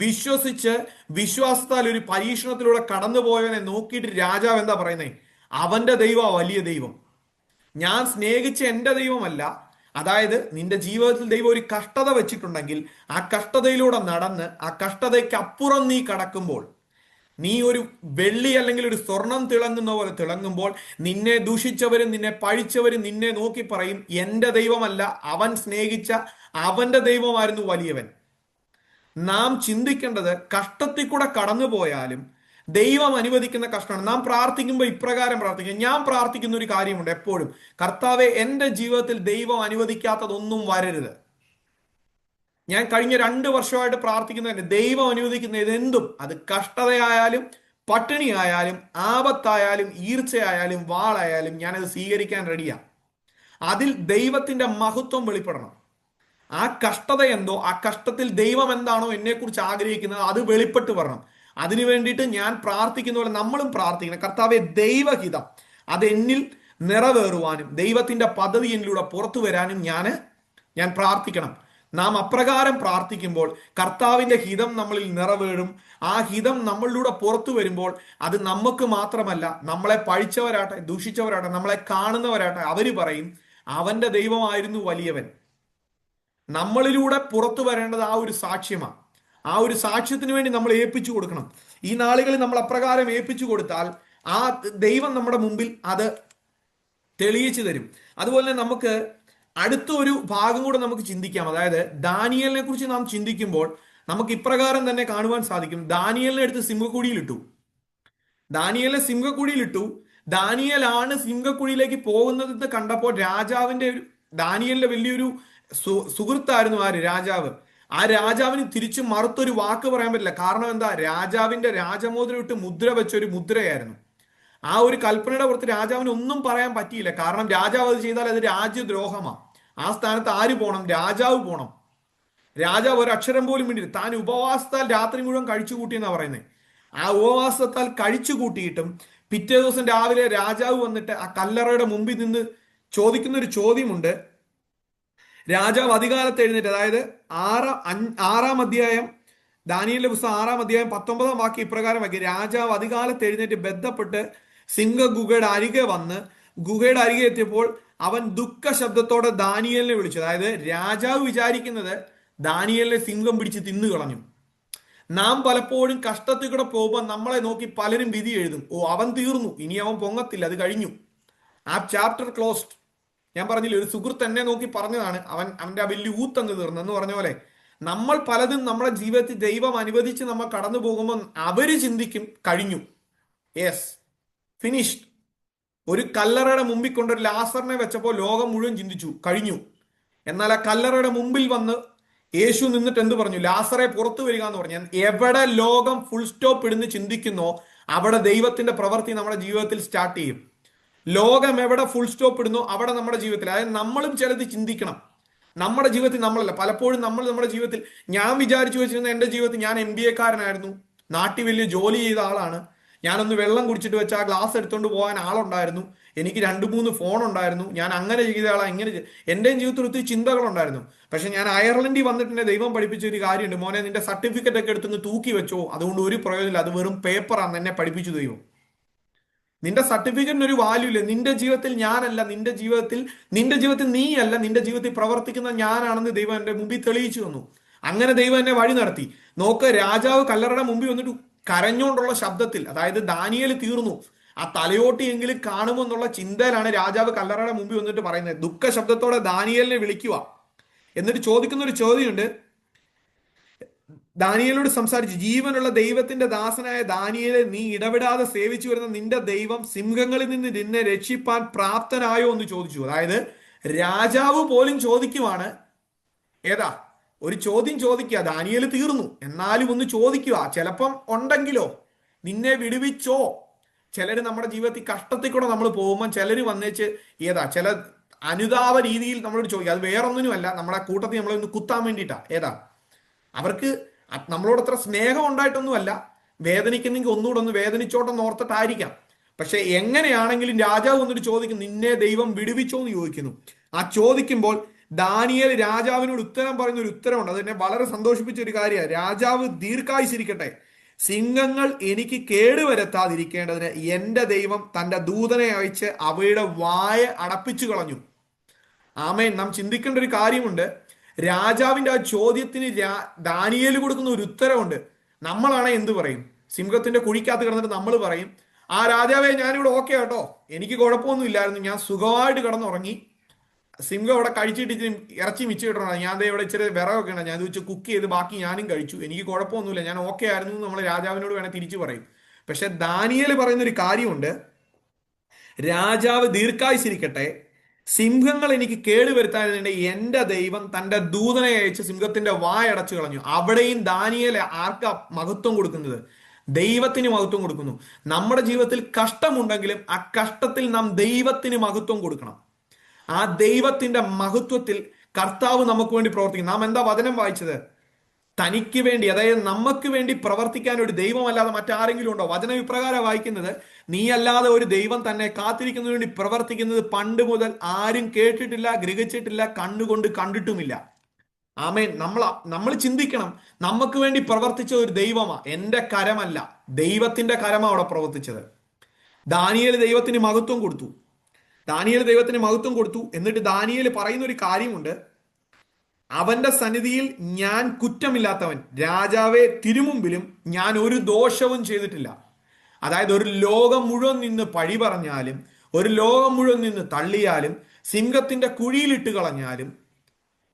A: വിശ്വസിച്ച് വിശ്വാസത്താൽ ഒരു പരീക്ഷണത്തിലൂടെ കടന്നുപോയവനെ നോക്കിയിട്ട് രാജാവ് എന്താ പറയുന്നത്? അവന്റെ ദൈവം വലിയ ദൈവം, ഞാൻ സ്നേഹിച്ച എൻ്റെ ദൈവമല്ല. അതായത് നിന്റെ ജീവിതത്തിൽ ദൈവം ഒരു കഷ്ടത വെച്ചിട്ടുണ്ടെങ്കിൽ ആ കഷ്ടതയിലൂടെ നടന്ന് ആ കഷ്ടതയ്ക്ക് അപ്പുറം നീ കടക്കുമ്പോൾ, നീ ഒരു വെള്ളി അല്ലെങ്കിൽ ഒരു സ്വർണം തിളങ്ങുന്ന പോലെ തിളങ്ങുമ്പോൾ നിന്നെ ദൂഷിച്ചവരും നിന്നെ പഴിച്ചവരും നിന്നെ നോക്കി പറയും, എൻ്റെ ദൈവമല്ല, അവൻ സ്നേഹിച്ച അവന്റെ ദൈവമായിരുന്നു വലിയവൻ. നാം ചിന്തിക്കേണ്ടത് കഷ്ടത്തിൽ കൂടെ കടന്നു പോയാലും ദൈവം അനുവദിക്കുന്ന കഷ്ടമാണ്. നാം പ്രാർത്ഥിക്കുമ്പോൾ ഇപ്രകാരം പ്രാർത്ഥിക്കുക. ഞാൻ പ്രാർത്ഥിക്കുന്ന ഒരു കാര്യമുണ്ട് എപ്പോഴും, കർത്താവെ എൻ്റെ ജീവിതത്തിൽ ദൈവം അനുവദിക്കാത്തതൊന്നും വരരുത്. ഞാൻ കഴിഞ്ഞ 2 വർഷമായിട്ട് പ്രാർത്ഥിക്കുന്നതിന് ദൈവം അനുവദിക്കുന്ന ഇതെന്തും, അത് കഷ്ടതയായാലും പട്ടിണിയായാലും ആപത്തായാലും ഈർച്ചയായാലും വാളായാലും ഞാനത് സ്വീകരിക്കാൻ റെഡിയാണ്. അതിൽ ദൈവത്തിന്റെ മഹത്വം വെളിപ്പെടണം. ആ കഷ്ടത എന്തോ, ആ കഷ്ടത്തിൽ ദൈവം എന്താണോ എന്നെക്കുറിച്ച് ആഗ്രഹിക്കുന്നത് അത് വെളിപ്പെട്ട് വരണം. അതിനു വേണ്ടിയിട്ട് ഞാൻ പ്രാർത്ഥിക്കുന്ന പോലെ നമ്മളും പ്രാർത്ഥിക്കണം. കർത്താവെ, ദൈവഹിതം അത് എന്നിൽ നിറവേറുവാനും ദൈവത്തിന്റെ പദ്ധതി എന്നിലൂടെ പുറത്തു വരാനും ഞാൻ പ്രാർത്ഥിക്കണം. നാം അപ്രകാരം പ്രാർത്ഥിക്കുമ്പോൾ കർത്താവിന്റെ ഹിതം നമ്മളിൽ നിറവേറും. ആ ഹിതം നമ്മളിലൂടെ പുറത്തു വരുമ്പോൾ അത് നമുക്ക് മാത്രമല്ല, നമ്മളെ പഴിച്ചവരാട്ടെ ദൂഷിച്ചവരാട്ടെ നമ്മളെ കാണുന്നവരാട്ടെ അവര് പറയും, അവന്റെ ദൈവമായിരുന്നു വലിയവൻ. നമ്മളിലൂടെ പുറത്തു വരേണ്ടത് ആ ഒരു സാക്ഷ്യമാണ്. ആ ഒരു സാക്ഷ്യത്തിന് വേണ്ടി നമ്മൾ ഏൽപ്പിച്ചു കൊടുക്കണം. ഈ നാളുകളിൽ നമ്മൾ അപ്രകാരം ഏൽപ്പിച്ചു കൊടുത്താൽ ആ ദൈവം നമ്മുടെ മുമ്പിൽ അത് തെളിയിച്ചു തരും. അതുപോലെ തന്നെ നമുക്ക് അടുത്ത ഒരു ഭാഗം കൂടെ നമുക്ക് ചിന്തിക്കാം. അതായത് ദാനിയേലിനെ കുറിച്ച് നാം ചിന്തിക്കുമ്പോൾ നമുക്ക് ഇപ്രകാരം തന്നെ കാണുവാൻ സാധിക്കും. ദാനിയേലിനെ എടുത്ത് സിംഹക്കുഴിയിലിട്ടു. ദാനിയേലാണ് സിംഹക്കുഴിയിലേക്ക് പോകുന്നത് കണ്ടപ്പോൾ ദാനിയേലിന്റെ വലിയൊരു സുഹൃത്തായിരുന്നു രാജാവ്. ആ രാജാവിന് തിരിച്ചു മറുത്തൊരു വാക്ക് പറയാൻ പറ്റില്ല. കാരണം എന്താ? രാജാവിന്റെ രാജമോതിരം ഇട്ട് മുദ്ര വെച്ചൊരു മുദ്രയായിരുന്നു. ആ ഒരു കൽപ്പനയുടെ പുറത്ത് രാജാവിന് ഒന്നും പറയാൻ പറ്റിയില്ല. കാരണം രാജാവ് അത് ചെയ്താൽ അത് രാജ്യദ്രോഹമാണ്. ആ സ്ഥാനത്ത് ആര് പോണം? രാജാവ് പോണം. രാജാവ് ഒരു അക്ഷരം പോലും വേണ്ടി താൻ ഉപവാസത്താൽ രാത്രി മുഴുവൻ കഴിച്ചു കൂട്ടിയെന്നാ പറയുന്നത്. ആ ഉപവാസത്താൽ കഴിച്ചു കൂട്ടിയിട്ടും പിറ്റേ ദിവസം രാവിലെ രാജാവ് വന്നിട്ട് ആ കല്ലറയുടെ മുമ്പിൽ നിന്ന് ചോദിക്കുന്ന ഒരു ചോദ്യമുണ്ട്. രാജാവ് അധികാലത്ത് എഴുന്നേറ്റ്, അതായത് ആറാം അധ്യായം, ദാനിയേലിന്റെ പുസ്തകം 6-ാം അധ്യായം 19-ാം വാക്യം ഇപ്രകാരം വാക്കി: രാജാവ് അധികാലത്ത് എഴുന്നേറ്റ് ബന്ധപ്പെട്ട് സിംഹഗുഹയുടെ അരികെ വന്ന് ഗുഹയുടെ അരികെ എത്തിയപ്പോൾ അവൻ ദുഃഖ ശബ്ദത്തോടെ ദാനിയേലിനെ വിളിച്ചു. അതായത് രാജാവ് വിചാരിക്കുന്നത് ദാനിയേലിനെ സിംഹം പിടിച്ച് തിന്നു കളഞ്ഞു. നാം പലപ്പോഴും കഷ്ടത്തിൽ കൂടെ പോകുമ്പോൾ നമ്മളെ നോക്കി പലരും വിധി എഴുതും. ഓ, അവൻ തീർന്നു, ഇനി അവൻ പൊങ്ങത്തില്ല, അത് കഴിഞ്ഞു, ആ ചാപ്റ്റർ ക്ലോസ്ഡ്. ഞാൻ പറഞ്ഞില്ല, ഒരു സുഹൃത്ത് എന്നെ നോക്കി പറഞ്ഞതാണ്, അവന്റെ ആ വലിയ ഊത്തങ്ങ് തീർന്നു എന്ന് പറഞ്ഞ പോലെ നമ്മൾ പലതും നമ്മുടെ ജീവിതത്തിൽ ദൈവം അനുവദിച്ച് നമ്മൾ കടന്നു പോകുമ്പോൾ അവര് ചിന്തിക്കും കഴിഞ്ഞു, യെസ്, ഫിനിഷ്ഡ്. ഒരു കല്ലറയുടെ മുമ്പിൽ കൊണ്ടൊരു ലാസറിനെ വെച്ചപ്പോൾ ലോകം മുഴുവൻ ചിന്തിച്ചു കഴിഞ്ഞു. എന്നാൽ ആ കല്ലറയുടെ മുമ്പിൽ വന്ന് യേശു നിന്നിട്ട് എന്ത് പറഞ്ഞു? ലാസറെ പുറത്തു വരിക എന്ന് പറഞ്ഞു. എവിടെ ലോകം ഫുൾ സ്റ്റോപ്പ് ഇടുന്ന് ചിന്തിക്കുന്നോ അവിടെ ദൈവത്തിന്റെ പ്രവൃത്തി നമ്മുടെ ജീവിതത്തിൽ സ്റ്റാർട്ട് ചെയ്യും. ലോകം എവിടെ ഫുൾ സ്റ്റോപ്പ് ഇടുന്നു അവിടെ നമ്മുടെ ജീവിതത്തിൽ, അതായത് നമ്മളും ചിലത് ചിന്തിക്കണം. നമ്മുടെ ജീവിതത്തിൽ നമ്മളല്ല, പലപ്പോഴും നമ്മുടെ ജീവിതത്തിൽ, ഞാൻ വിചാരിച്ചു വെച്ചിരുന്ന എന്റെ ജീവിതത്തിൽ ഞാൻ MBA കാരനായിരുന്നു, നാട്ടിൽ വലിയ ജോലി ചെയ്ത ആളാണ്, ഞാനൊന്ന് വെള്ളം കുടിച്ചിട്ട് വെച്ച് ആ ഗ്ലാസ് എടുത്തുകൊണ്ട് പോകാൻ ആളുണ്ടായിരുന്നു, എനിക്ക് 2-3 ഫോൺ ഉണ്ടായിരുന്നു, ഞാൻ അങ്ങനെ ചെയ്ത ആളാ, ഇങ്ങനെ എന്റെയും ജീവിതത്തിൽ ഒത്തിരി ചിന്തകളുണ്ടായിരുന്നു. പക്ഷെ ഞാൻ അയർലൻഡിൽ വന്നിട്ട് എന്നെ ദൈവം പഠിപ്പിച്ച ഒരു കാര്യമുണ്ട്: മോനെ, നിന്റെ സർട്ടിഫിക്കറ്റ് ഒക്കെ എടുത്തുനിന്ന് തൂക്കി വെച്ചോ, അതുകൊണ്ട് ഒരു പ്രയോജനമില്ല, അത് വെറും പേപ്പറാന്ന് എന്നെ പഠിപ്പിച്ചു ദൈവം. നിന്റെ സർട്ടിഫിക്കറ്റിന് ഒരു വാല്യൂ ഇല്ല. നിന്റെ ജീവിതത്തിൽ ഞാനല്ല, നിന്റെ ജീവിതത്തിൽ നീയല്ല, നിന്റെ ജീവിതത്തിൽ പ്രവർത്തിക്കുന്ന ഞാനാണെന്ന് ദൈവം എന്റെ മുമ്പിൽ തെളിയിച്ചു തന്നു. അങ്ങനെ ദൈവം എന്നെ വഴി നടത്തി. നോക്ക്, രാജാവ് കല്ലറയുടെ മുമ്പിൽ വന്നിട്ട് കരഞ്ഞുകൊണ്ടുള്ള ശബ്ദത്തിൽ, അതായത് ദാനിയേൽ തീർന്നു, ആ തലയോട്ടിയെങ്കിലും കാണുമെന്നുള്ള ചിന്തയിലാണ് രാജാവ് കല്ലറയുടെ മുമ്പിൽ വന്നിട്ട് പറയുന്നത്. ദുഃഖ ശബ്ദത്തോടെ ദാനിയേലിനെ വിളിക്കുക. എന്നിട്ട് ചോദിക്കുന്ന ഒരു ചോദ്യമുണ്ട്. ദാനിയേലോട് സംസാരിച്ചു: ജീവനുള്ള ദൈവത്തിന്റെ ദാസനായ ദാനിയേലെ, നീ ഇടപെടാതെ സേവിച്ചു വരുന്ന നിന്റെ ദൈവം സിംഹങ്ങളിൽ നിന്ന് നിന്നെ രക്ഷിപ്പാൻ പ്രാപ്തനായോ എന്ന് ചോദിച്ചു. അതായത് രാജാവ് പോലും ചോദിക്കുവാണ്. ഏതാ ഒരു ചോദ്യം ചോദിക്കുക? ദാനിയേൽ തീർന്നു, എന്നാലും ഒന്ന് ചോദിക്കുക, ചിലപ്പം ഉണ്ടെങ്കിലോ, നിന്നെ വിടുവിച്ചോ. ചിലര് നമ്മുടെ ജീവിതത്തിൽ കഷ്ടത്തിൽ കൂടെ നമ്മൾ പോകുമ്പോൾ ചിലര് വന്നേച്ച് ചില അനുതാപ രീതിയിൽ നമ്മളോട് ചോദിക്കുക. അത് വേറൊന്നിനുമല്ല, നമ്മുടെ കൂട്ടത്തിൽ നമ്മളെ ഒന്ന് കുത്താൻ വേണ്ടിയിട്ടാ. അവർക്ക് നമ്മളോട് അത്ര സ്നേഹം ഉണ്ടായിട്ടൊന്നുമല്ല, വേദനിക്കുന്നെങ്കിൽ ഒന്നുകൂടെ ഒന്ന് വേദനിച്ചോട്ടെന്ന് ഓർത്തിട്ടായിരിക്കാം. പക്ഷെ എങ്ങനെയാണെങ്കിലും രാജാവ് വന്നിട്ട് ചോദിക്കും, നിന്നെ ദൈവം വിടുവിച്ചോ എന്ന് ചോദിക്കുന്നു. ആ ചോദിക്കുമ്പോൾ ദാനിയേൽ രാജാവിനോട് ഉത്തരം പറയുന്ന ഒരു ഉത്തരവുണ്ട്. അത് എന്നെ വളരെ സന്തോഷിപ്പിച്ച ഒരു കാര്യമാണ്. രാജാവ് ദീർഘായുസിരിക്കട്ടെ, സിംഹങ്ങൾ എനിക്ക് കേടുവരുത്താതിരിക്കേണ്ടതിന് എന്റെ ദൈവം തന്റെ ദൂതനെ അയച്ച് അവയുടെ വായ അടപ്പിച്ചു കളഞ്ഞു. ആമേൻ. നാം ചിന്തിക്കേണ്ട ഒരു കാര്യമുണ്ട്. രാജാവിന്റെ ആ ചോദ്യത്തിന് ദാനിയേൽ കൊടുക്കുന്ന ഒരു ഉത്തരവുണ്ട്. നമ്മളാണ് എന്ത് പറയും? സിംഹത്തിന്റെ കുഴിക്കകത്ത് കിടന്നിട്ട് നമ്മൾ പറയും, ആ രാജാവേ, ഞാനിവിടെ ഓക്കെ കേട്ടോ, എനിക്ക് കുഴപ്പമൊന്നും ഇല്ലായിരുന്നു, ഞാൻ സുഖമായിട്ട് കിടന്നുറങ്ങി, സിംഹം അവിടെ കഴിച്ചിട്ട് ഇറച്ചി മിച്ചു കിട്ടണം, ഞാൻ ഇവിടെ ഇച്ചിരി വിറകൊക്കെ ഉണ്ട്, ഞാൻ ഇത് വെച്ച് കുക്ക് ചെയ്ത് ബാക്കി ഞാനും കഴിച്ചു, എനിക്ക് കുഴപ്പമൊന്നുമില്ല, ഞാൻ ഓക്കെ ആയിരുന്നു എന്ന് നമ്മൾ രാജാവിനോട് വേണേൽ തിരിച്ചു പറയും. പക്ഷെ ദാനിയേൽ പറയുന്ന ഒരു കാര്യമുണ്ട്. രാജാവ് ദീർഘായുസിരിക്കട്ടെ, സിംഹങ്ങൾ എനിക്ക് കേടുവരുത്താൻ എന്റെ ദൈവം തന്റെ ദൂതനെ അയച്ച് സിംഹത്തിന്റെ വായടച്ചു കളഞ്ഞു. അവിടെയും ദാനിയേൽ ആർക്കാ മഹത്വം കൊടുക്കുന്നത്? ദൈവത്തിന് മഹത്വം കൊടുക്കുന്നു. നമ്മുടെ ജീവിതത്തിൽ കഷ്ടമുണ്ടെങ്കിലും ആ കഷ്ടത്തിൽ നാം ദൈവത്തിന് മഹത്വം കൊടുക്കണം. ആ ദൈവത്തിന്റെ മഹത്വത്തിൽ കർത്താവ് നമുക്ക് വേണ്ടി പ്രവർത്തിക്കും. നാം എന്താ വചനം വായിച്ചത്? തനിക്ക് വേണ്ടി, അതായത് നമുക്ക് വേണ്ടി പ്രവർത്തിക്കാൻ ഒരു ദൈവമല്ലാതെ മറ്റാരെങ്കിലും ഉണ്ടോ? വചനം ഇപ്രകാരം വായിക്കുന്നത്: നീ അല്ലാതെ ഒരു ദൈവം തന്നെ കാത്തിരിക്കുന്നതിന് വേണ്ടി പ്രവർത്തിക്കുന്നത് പണ്ട് മുതൽ ആരും കേട്ടിട്ടില്ല, ഗ്രഹിച്ചിട്ടില്ല, കണ്ണുകൊണ്ട് കണ്ടിട്ടുമില്ല. ആമേൻ. നമ്മൾ ചിന്തിക്കണം, നമുക്ക് വേണ്ടി പ്രവർത്തിച്ച ഒരു ദൈവമാ, എന്റെ കരമല്ല, ദൈവത്തിന്റെ കരമാ അവിടെ പ്രവർത്തിച്ചത്. ദാനിയേൽ ദൈവത്തിന് മഹത്വം കൊടുത്തു. എന്നിട്ട് ദാനിയേൽ പറയുന്ന ഒരു കാര്യമുണ്ട്: അവന്റെ സന്നിധിയിൽ ഞാൻ കുറ്റമില്ലാത്തവൻ, രാജാവെ തിരുമുമ്പിലും ഞാൻ ഒരു ദോഷവും ചെയ്തിട്ടില്ല. അതായത് ഒരു ലോകം മുഴുവൻ നിന്ന് പഴി പറഞ്ഞാലും, ഒരു ലോകം മുഴുവൻ നിന്ന് തള്ളിയാലും, സിംഹത്തിന്റെ കുഴിയിലിട്ട് കളഞ്ഞാലും,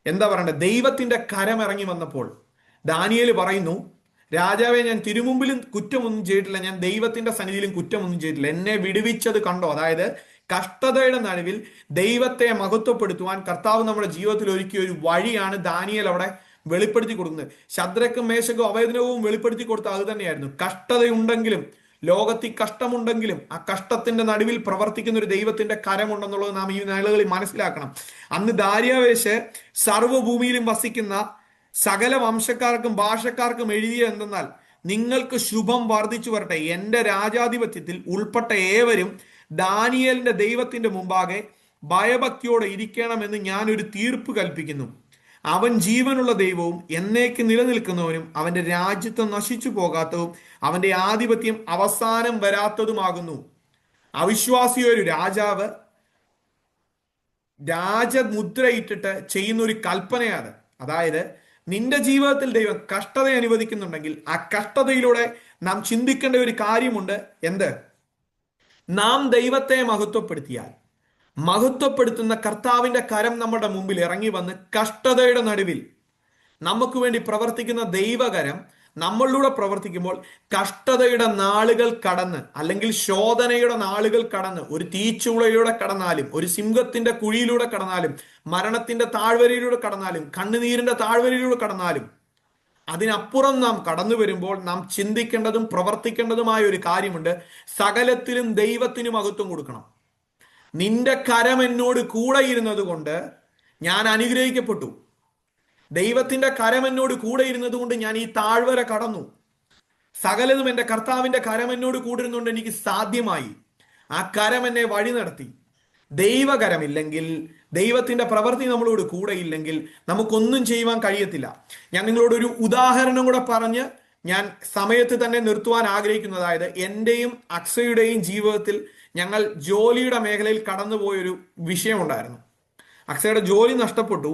A: എന്താ പറയണ്ടേ, ദൈവത്തിന്റെ കരമിറങ്ങി വന്നപ്പോൾ ദാനിയേൽ പറയുന്നു, രാജാവെ, ഞാൻ തിരുമുമ്പിലും കുറ്റമൊന്നും ചെയ്തിട്ടില്ല, ഞാൻ ദൈവത്തിന്റെ സന്നിധിയിലും കുറ്റമൊന്നും ചെയ്തിട്ടില്ല, എന്നെ വിടുവിച്ചത് കണ്ടോ. അതായത് കഷ്ടതയുടെ നടുവിൽ ദൈവത്തെ മഹത്വപ്പെടുത്തുവാൻ കർത്താവ് നമ്മുടെ ജീവിതത്തിൽ ഒരുക്കിയ ഒരു വഴിയാണ് ദാനിയേൽ അവിടെ വെളിപ്പെടുത്തി കൊടുക്കുന്നത്. ശദ്രക്കും മേശക്കും അബേദ്നെഗോവും വെളിപ്പെടുത്തി കൊടുത്ത അത് തന്നെയായിരുന്നു. കഷ്ടതയുണ്ടെങ്കിലും, ലോകത്തിൽ കഷ്ടമുണ്ടെങ്കിലും, ആ കഷ്ടത്തിന്റെ നടുവിൽ പ്രവർത്തിക്കുന്ന ഒരു ദൈവത്തിന്റെ കരമുണ്ടെന്നുള്ളത് നാം ഈ നാളുകളിൽ മനസ്സിലാക്കണം. അന്ന് ദാര്യാവേശ് സർവ്വഭൂമിയിലും വസിക്കുന്ന സകല വംശക്കാർക്കും ഭാഷക്കാർക്കും എഴുതിയ എന്തെന്നാൽ, നിങ്ങൾക്ക് ശുഭം വർദ്ധിച്ചു വരട്ടെ. എന്റെ രാജാധിപത്യത്തിൽ ഉൾപ്പെട്ട ഏവരും ദാനിയേലിന്റെ ദൈവത്തിന്റെ മുമ്പാകെ ഭയഭക്തിയോടെ ഇരിക്കണമെന്ന് ഞാൻ ഒരു തീർപ്പ് കൽപ്പിക്കുന്നു. അവൻ ജീവനുള്ള ദൈവവും എന്നേക്ക് നിലനിൽക്കുന്നവനും അവന്റെ രാജ്യത്വം നശിച്ചു പോകാത്തതും അവന്റെ ആധിപത്യം അവസാനം വരാത്തതുമാകുന്നു. അവിശ്വാസിയൊരു രാജാവ് രാജമുദ്രയിട്ടിട്ട് ചെയ്യുന്ന ഒരു കൽപ്പനയാണ്. അതായത്, നിന്റെ ജീവിതത്തിൽ ദൈവം കഷ്ടത അനുവദിക്കുന്നുണ്ടെങ്കിൽ ആ കഷ്ടതയിലൂടെ നാം ചിന്തിക്കേണ്ട ഒരു കാര്യമുണ്ട്. എന്ത്? നാം ദൈവത്തെ മഹത്വപ്പെടുത്തിയാൽ മഹത്വപ്പെടുത്തുന്ന കർത്താവിന്റെ കരം നമ്മുടെ മുമ്പിൽ ഇറങ്ങി വന്ന് കഷ്ടതയുടെ നടുവിൽ നമുക്ക് വേണ്ടി പ്രവർത്തിക്കുന്ന ദൈവകരം നമ്മളിലൂടെ പ്രവർത്തിക്കുമ്പോൾ കഷ്ടതയുടെ നാളുകൾ കടന്ന്, അല്ലെങ്കിൽ ശോധനയുടെ നാളുകൾ കടന്ന്, ഒരു തീച്ചുളയിലൂടെ കടന്നാലും, ഒരു സിംഹത്തിന്റെ കുഴിയിലൂടെ കടന്നാലും, മരണത്തിന്റെ താഴ്വരയിലൂടെ കടന്നാലും, കണ്ണുനീരിന്റെ താഴ്വരയിലൂടെ കടന്നാലും, അതിനപ്പുറം നാം കടന്നു വരുമ്പോൾ നാം ചിന്തിക്കേണ്ടതും പ്രവർത്തിക്കേണ്ടതുമായ ഒരു കാര്യമുണ്ട്. സകലത്തിലും ദൈവത്തിന് മഹത്വം കൊടുക്കണം. നിന്റെ കരം എന്നോട് കൂടെ ഇരുന്നത് കൊണ്ട് ഞാൻ അനുഗ്രഹിക്കപ്പെട്ടു. ദൈവത്തിന്റെ കരം എന്നോട് കൂടെ ഇരുന്നത് കൊണ്ട് ഞാൻ ഈ താഴ്വര കടന്നു. സകലതും എൻ്റെ കർത്താവിന്റെ കരം എന്നോട് കൂടെ ഇരുന്നുകൊണ്ട് എനിക്ക് സാധ്യമായി. ആ കരം എന്നെ വഴി നടത്തി. ദൈവകരമില്ലെങ്കിൽ, ദൈവത്തിന്റെ പ്രവൃത്തി നമ്മളോട് കൂടെ ഇല്ലെങ്കിൽ നമുക്കൊന്നും ചെയ്യുവാൻ കഴിയത്തില്ല. ഞാൻ നിങ്ങളോട് ഒരു ഉദാഹരണം കൂടെ പറഞ്ഞ് ഞാൻ സമയത്ത് തന്നെ നിർത്തുവാൻ ആഗ്രഹിക്കുന്നു. അതായത്, എന്റെയും അക്ഷയുടെയും ജീവിതത്തിൽ ഞങ്ങൾ ജോലിയുടെ മേഖലയിൽ കടന്നുപോയൊരു വിഷയമുണ്ടായിരുന്നു. അക്ഷയുടെ ജോലി നഷ്ടപ്പെട്ടു.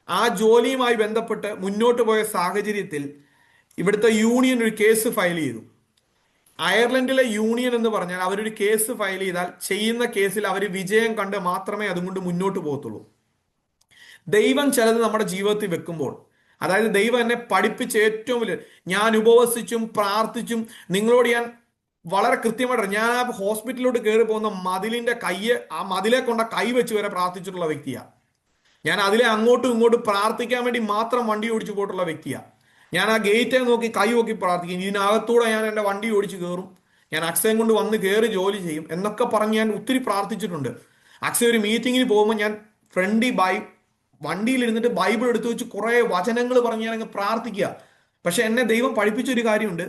A: ആ ജോലിയുമായി ബന്ധപ്പെട്ട് മുന്നോട്ട് പോയ സാഹചര്യത്തിൽ ഇവിടുത്തെ യൂണിയൻ ഒരു കേസ് ഫയൽ ചെയ്തു. അയർലൻഡിലെ യൂണിയൻ എന്ന് പറഞ്ഞാൽ അവരൊരു കേസ് ഫയൽ ചെയ്താൽ ചെയ്യുന്ന കേസിൽ അവർ വിജയം കണ്ട് മാത്രമേ അതുകൊണ്ട് മുന്നോട്ട് പോകത്തുള്ളൂ. ദൈവം ചിലത് നമ്മുടെ ജീവിതത്തിൽ വെക്കുമ്പോൾ, അതായത് ദൈവം എന്നെ പഠിപ്പിച്ച ഏറ്റവും വലിയ, ഞാൻ ഉപവസിച്ചും പ്രാർത്ഥിച്ചും, നിങ്ങളോട് ഞാൻ വളരെ കൃത്യമായിട്ട്, ഞാൻ ആ ഹോസ്പിറ്റലിലോട്ട് കയറി പോകുന്ന മതിലിന്റെ ആ മതിലെ കൊണ്ട കൈ വെച്ച് വരെ പ്രാർത്ഥിച്ചിട്ടുള്ള വ്യക്തിയാണ് ഞാൻ. അതിലെ അങ്ങോട്ടും ഇങ്ങോട്ടും പ്രാർത്ഥിക്കാൻ വേണ്ടി മാത്രം വണ്ടി ഓടിച്ചു പോയിട്ടുള്ള വ്യക്തിയാണ് ഞാൻ. ആ ഗേറ്റെ നോക്കി കൈ നോക്കി പ്രാർത്ഥിക്കും. ഇതിനകത്തൂടെ ഞാൻ എൻ്റെ വണ്ടി ഓടിച്ച് കയറും, ഞാൻ അക്ഷയം കൊണ്ട് വന്ന് കയറി ജോലി ചെയ്യും എന്നൊക്കെ പറഞ്ഞ് ഞാൻ ഒത്തിരി പ്രാർത്ഥിച്ചിട്ടുണ്ട്. അക്ഷയ ഒരു മീറ്റിങ്ങിന് പോകുമ്പോൾ ഞാൻ വണ്ടിയിലിരുന്നിട്ട് ബൈബിൾ എടുത്തു വെച്ച് കുറേ വചനങ്ങൾ പറഞ്ഞ് ഞാൻ അങ്ങ് പ്രാർത്ഥിക്കുക. പക്ഷെ എന്നെ ദൈവം പഠിപ്പിച്ചൊരു കാര്യമുണ്ട്.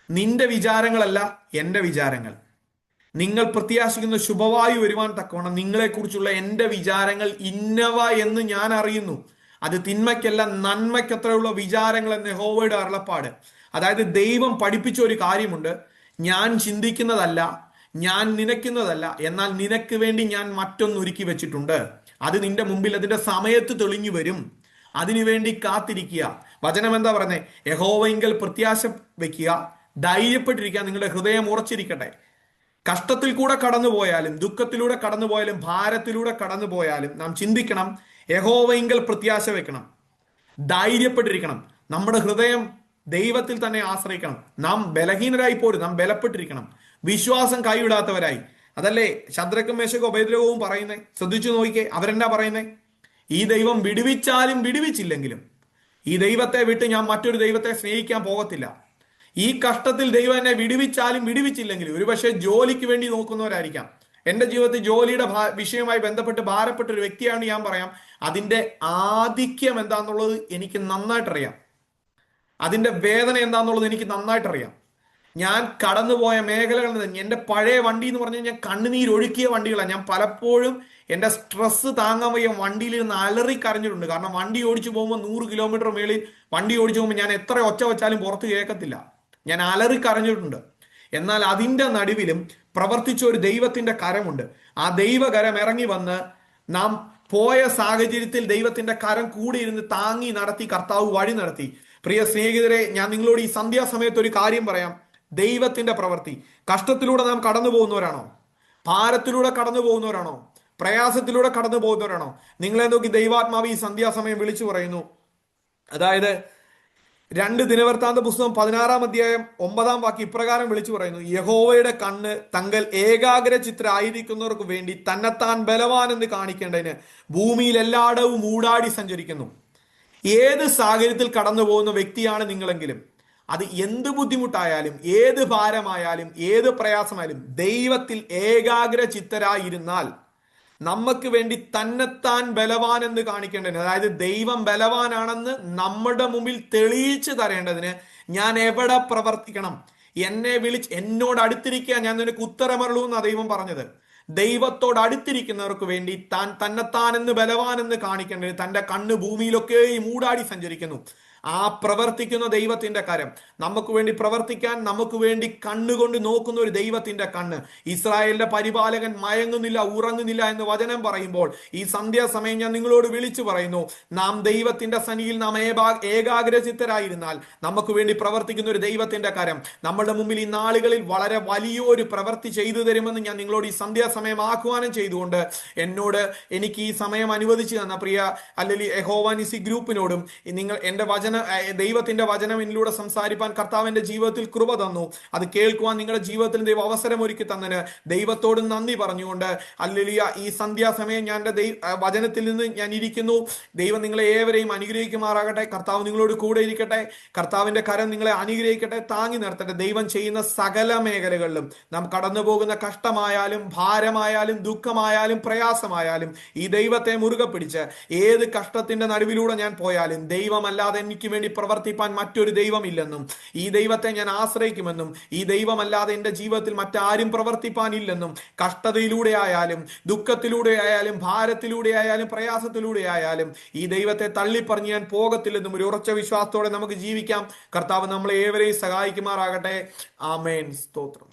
A: നിന്റെ വിചാരങ്ങളല്ല എൻ്റെ വിചാരങ്ങൾ. നിങ്ങൾ പ്രത്യാശിക്കുന്ന ശുഭവായു വരുവാൻ തക്കവണ്ണം നിങ്ങളെക്കുറിച്ചുള്ള എൻ്റെ വിചാരങ്ങൾ ഇന്നവ എന്ന് ഞാൻ അറിയുന്നു. അത് തിന്മയ്ക്കല്ല നന്മയ്ക്കത്രയുള്ള വിചാരങ്ങൾ എന്ന് യഹോവയുടെ അരുളപ്പാട്. അതായത്, ദൈവം പഠിപ്പിച്ച ഒരു കാര്യമുണ്ട്. ഞാൻ ചിന്തിക്കുന്നതല്ല, ഞാൻ നനയ്ക്കുന്നതല്ല, എന്നാൽ നിനക്ക് വേണ്ടി ഞാൻ മറ്റൊന്ന് ഒരുക്കി വെച്ചിട്ടുണ്ട്. അത് നിന്റെ മുമ്പിൽ അതിന്റെ സമയത്ത് തെളിഞ്ഞു വരും. അതിനുവേണ്ടി കാത്തിരിക്കുക. വചനം എന്താ പറയുന്നത്? യഹോവയിങ്കൽ പ്രത്യാശ വെക്കുക, ധൈര്യപ്പെട്ടിരിക്കുക, നിങ്ങളുടെ ഹൃദയം ഉറച്ചിരിക്കട്ടെ. കഷ്ടത്തിൽ കൂടെ കടന്നുപോയാലും, ദുഃഖത്തിലൂടെ കടന്നുപോയാലും, ഭാരത്തിലൂടെ കടന്നുപോയാലും നാം ചിന്തിക്കണം, യഹോവയിങ്കൽ പ്രത്യാശ വെക്കണം, ധൈര്യപ്പെട്ടിരിക്കണം. നമ്മുടെ ഹൃദയം ദൈവത്തിൽ തന്നെ ആശ്രയിക്കണം. നാം ബലഹീനരായി പോലും നാം ബലപ്പെട്ടിരിക്കണം, വിശ്വാസം കൈവിടാത്തവരായി. അതല്ലേ ശദ്രക്കും മേശക്കും അബേദ്നെഗോവും പറയുന്നേ? ശ്രദ്ധിച്ചു നോക്കിക്കേ, അവരെന്താ പറയുന്നേ? ഈ ദൈവം വിടുവിച്ചാലും വിടുവിച്ചില്ലെങ്കിലും ഈ ദൈവത്തെ വിട്ട് ഞാൻ മറ്റൊരു ദൈവത്തെ സ്നേഹിക്കാൻ പോകത്തില്ല. ഈ കഷ്ടത്തിൽ ദൈവം എന്നെ വിടുവിച്ചാലും വിടുവിച്ചില്ലെങ്കിലും, ഒരുപക്ഷെ ജോലിക്ക് വേണ്ടി നോക്കുന്നവരായിരിക്കാം. എൻ്റെ ജീവിതത്തിൽ ജോലിയുടെ വിഷയവുമായി ബന്ധപ്പെട്ട് ഭാരപ്പെട്ട ഒരു വ്യക്തിയാണ് ഞാൻ. പറയാം, അതിൻ്റെ ആധിക്യം എന്താണെന്നുള്ളത് എനിക്ക് നന്നായിട്ടറിയാം. അതിൻ്റെ വേദന എന്താണെന്നുള്ളത് എനിക്ക് നന്നായിട്ടറിയാം. ഞാൻ കടന്നുപോയ മേഖലകൾ, എൻ്റെ പഴയ വണ്ടി എന്ന് പറഞ്ഞാൽ ഞാൻ കണ്ണുനീരൊഴുക്കിയ വണ്ടികളാണ്. ഞാൻ പലപ്പോഴും എൻ്റെ സ്ട്രെസ് താങ്ങാൻ വയ്യ വണ്ടിയിലിരുന്ന് അലറി കരഞ്ഞിട്ടുണ്ട്. കാരണം വണ്ടി ഓടിച്ചു പോകുമ്പോൾ 100 കിലോമീറ്റർ മേളിൽ വണ്ടി ഓടിച്ചു പോകുമ്പോൾ ഞാൻ എത്ര ഒച്ച വെച്ചാലും പുറത്ത് കേൾക്കത്തില്ല. ഞാൻ അലറി കരഞ്ഞിട്ടുണ്ട്. എന്നാൽ അതിൻ്റെ നടുവിലും പ്രവർത്തിച്ച ഒരു ദൈവത്തിന്റെ കരമുണ്ട്. ആ ദൈവകരം ഇറങ്ങി വന്ന് നാം പോയ സാഹചര്യത്തിൽ ദൈവത്തിന്റെ കരം കൂടിയിരുന്ന് താങ്ങി നടത്തി, കർത്താവ് വഴി നടത്തി. പ്രിയ സ്നേഹിതരെ, ഞാൻ നിങ്ങളോട് ഈ സന്ധ്യാസമയത്ത് ഒരു കാര്യം പറയാം. ദൈവത്തിന്റെ പ്രവൃത്തി. കഷ്ടത്തിലൂടെ നാം കടന്നു പോകുന്നവരാണോ? ഭാരത്തിലൂടെ കടന്നു പോകുന്നവരാണോ? പ്രയാസത്തിലൂടെ കടന്നു പോകുന്നവരാണോ? നിങ്ങളെ നോക്കി ദൈവാത്മാവ് ഈ സന്ധ്യാസമയം വിളിച്ചു പറയുന്നു. അതായത് 2 ദിനവൃത്താന്ത പുസ്തകം 16-ാം അധ്യായം 9-ാം വാക്യം ഇപ്രകാരം വിളിച്ചു പറയുന്നു: യഹോവയുടെ കണ്ണ് തങ്ങൾ ഏകാഗ്ര ചിത്രരായിരിക്കുന്നവർക്ക് വേണ്ടി തന്നെത്താൻ ബലവാൻ എന്ന് കാണിക്കേണ്ടതിന് ഭൂമിയിൽ എല്ലായിടവും ഊടാടി സഞ്ചരിക്കുന്നു. ഏത് സാഹചര്യത്തിൽ കടന്നു പോകുന്ന വ്യക്തിയാണ് നിങ്ങളെങ്കിലും, അത് എന്ത് ബുദ്ധിമുട്ടായാലും, ഏത് ഭാരമായാലും, ഏത് പ്രയാസമായാലും, ദൈവത്തിൽ ഏകാഗ്ര ചിത്തരായിരുന്നാൽ നമുക്ക് വേണ്ടി തന്നെത്താൻ ബലവാൻ എന്ന് കാണിക്കേണ്ടതിന്, അതായത് ദൈവം ബലവാനാണെന്ന് നമ്മുടെ മുമ്പിൽ തെളിയിച്ചു തരേണ്ടതിന് ഞാൻ എവിടെ പ്രവർത്തിക്കണം, എന്നെ വിളിച്ച് എന്നോട് അടുത്തിരിക്കുക, ഞാൻ നിനക്ക് ഉത്തരമരുളൂ എന്നാ ദൈവം പറഞ്ഞത്. ദൈവത്തോട് അടുത്തിരിക്കുന്നവർക്ക് വേണ്ടി താൻ തന്നെത്താൻ എന്ന് ബലവാൻ എന്ന് കാണിക്കേണ്ടത് തന്റെ കണ്ണ് ഭൂമിയിലൊക്കെ മൂടാടി സഞ്ചരിക്കുന്നു. ആ പ്രവർത്തിക്കുന്ന ദൈവത്തിന്റെ കരം, നമുക്ക് വേണ്ടി പ്രവർത്തിക്കാൻ നമുക്ക് വേണ്ടി കണ്ണുകൊണ്ട് നോക്കുന്ന ഒരു ദൈവത്തിന്റെ കണ്ണ്. ഇസ്രായേലിന്റെ പരിപാലകൻ മയങ്ങുന്നില്ല, ഉറങ്ങുന്നില്ല എന്ന് വചനം പറയുമ്പോൾ ഈ സന്ധ്യാസമയം ഞാൻ നിങ്ങളോട് വിളിച്ചു പറയുന്നു, നാം ദൈവത്തിന്റെ സന്നിധിയിൽ നാം ഏകാഗ്രചിത്തരായിരുന്നാൽ നമുക്ക് വേണ്ടി പ്രവർത്തിക്കുന്ന ഒരു ദൈവത്തിന്റെ കരം നമ്മുടെ മുമ്പിൽ ഈ നാളുകളിൽ വളരെ വലിയൊരു പ്രവൃത്തി ചെയ്തു തരുമെന്ന് ഞാൻ നിങ്ങളോട് ഈ സന്ധ്യാസമയം ആഹ്വാനം ചെയ്തുകൊണ്ട് എനിക്ക് ഈ സമയം അനുവദിച്ചു തന്ന പ്രിയ അല്ലെങ്കിൽ യഹോവ ഗ്രൂപ്പിനോടും നിങ്ങൾ എന്റെ ദൈവത്തിന്റെ വചനം എന്നിലൂടെ സംസാരിപ്പാൻ കർത്താവിന്റെ ജീവിതത്തിൽ കൃപ തന്നു. അത് കേൾക്കുവാൻ നിങ്ങളുടെ ജീവിതത്തിൽ ദൈവം അവസരം ഒരുക്കി തന്നതിന് ദൈവത്തോട് നന്ദി പറഞ്ഞുകൊണ്ട് ഹല്ലേലൂയ, ഈ സന്ധ്യാസമയം ഞാൻ വചനത്തിൽ നിന്ന് ഞാൻ ഇരിക്കുന്നു. ദൈവം നിങ്ങളെ ഏവരെയും അനുഗ്രഹിക്കുമാറാകട്ടെ. കർത്താവ് നിങ്ങളോട് കൂടെ ഇരിക്കട്ടെ. കർത്താവിന്റെ കരം നിങ്ങളെ അനുഗ്രഹിക്കട്ടെ, താങ്ങി നിർത്തട്ടെ. ദൈവം ചെയ്യുന്ന സകല മേഖലകളിലും നാം കടന്നു പോകുന്ന കഷ്ടമായാലും ഭാരമായാലും ദുഃഖമായാലും പ്രയാസമായാലും ഈ ദൈവത്തെ മുറുകെ പിടിച്ച് ഏത് കഷ്ടത്തിന്റെ നടുവിലൂടെ ഞാൻ പോയാലും ദൈവമല്ലാതെ എനിക്ക് വേണ്ടി പ്രവർത്തിപ്പാൻ മറ്റൊരു ദൈവമില്ലെന്നും ഈ ദൈവത്തെ ഞാൻ ആശ്രയിക്കുമെന്നും ഈ ദൈവമല്ലാതെ എൻ്റെ ജീവിതത്തിൽ മറ്റാരും പ്രവർത്തിപ്പാനില്ലെന്നും കഷ്ടതയിലൂടെ ആയാലും ദുഃഖത്തിലൂടെ ആയാലും ഭാരത്തിലൂടെ ആയാലും പ്രയാസത്തിലൂടെ ആയാലും ഈ ദൈവത്തെ തള്ളിപ്പറഞ്ഞ് ഞാൻ പോകത്തില്ലെന്നും ഒരു ഉറച്ച വിശ്വാസത്തോടെ നമുക്ക് ജീവിക്കാം. കർത്താവ് നമ്മളെ ഏവരെയും സഹായിക്കുമാറാകട്ടെ. ആമേൻ. സ്തോത്രം.